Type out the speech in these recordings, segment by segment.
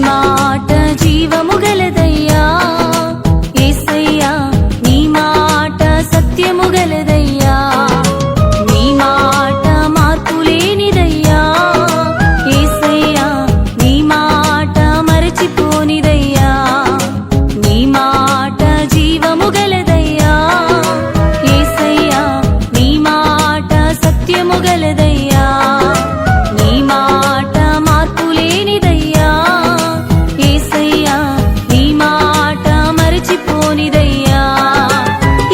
మాట జీవము గలదయ్యా యేసయ్యా, నీ మాట సత్యము గలదయ్యా, నీ మాట మార్పు లేనిదయ్యా యేసయ్యా, నీ మాట మరచిపోనిదయ్యా, నీ మాట జీవము గలదయ్యా యేసయ్యా, నీ మాట సత్యము గలదయ్యా, నీ మాట మార్పు లేనిదయ్యా యేసయ్యా, నీ మాట మరచిపోనిదయ్యా.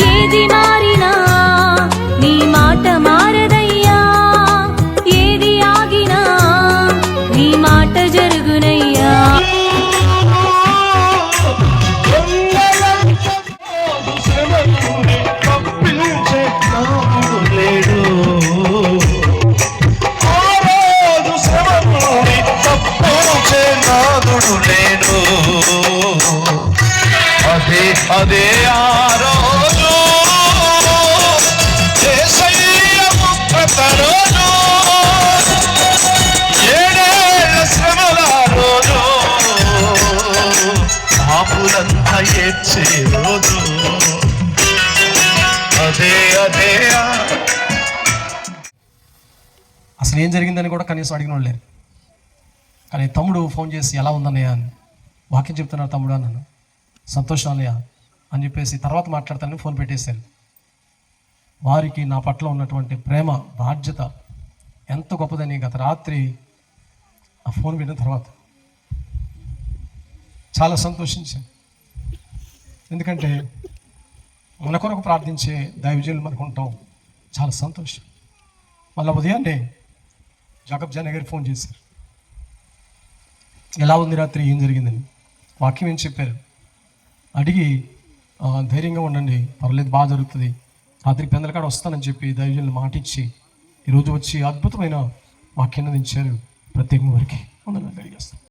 ఏది మారినా నీ మాట మారదయ్యా, ఏది ఆగినా నీ మాట జరుగునయ్యా. అదే ఆ రోజు యేసయ్య ముక్త రోజు, ఏడేళ్ల శ్రమల రోజు, పాపులంతా ఏడ్చే రోజు, అదే అసలు ఏం జరిగిందని కూడా కనీసం అడిగిన వాళ్ళు లేరు. కానీ తమ్ముడు ఫోన్ చేసి ఎలా ఉందన్నయ్య అని, వాక్యం చెప్తున్నారు తమ్ముడు అన్నాను, సంతోషం అన్నయ్య అని చెప్పేసి తర్వాత మాట్లాడతానని ఫోన్ పెట్టేశారు. వారికి నా పట్ల ఉన్నటువంటి ప్రేమ బాధ్యత ఎంత గొప్పదని గత రాత్రి ఆ ఫోన్ విన్న తర్వాత చాలా సంతోషించాను. ఎందుకంటే మన కొరకు ప్రార్థించే దైవజనులు మనకు ఉంటాం, చాలా సంతోషం. మళ్ళీ ఉదయాన్నే జాకబ్ జాన్ గారు ఫోన్ చేశారు, ఎలా ఉంది రాత్రి, ఏం జరిగిందని. వాక్యం ఏం చెప్పారు అడిగి, ధైర్యంగా ఉండండి, పర్లేదు, బాగా జరుగుతుంది, రాత్రికి పెందలకాడ వస్తానని చెప్పి దైవజనులు మాటిచ్చి ఈరోజు వచ్చి అద్భుతమైన వాక్యాన్ని అందించారు. ప్రత్యేకంగా వారికి వందనాలు తెలియజేస్తాను.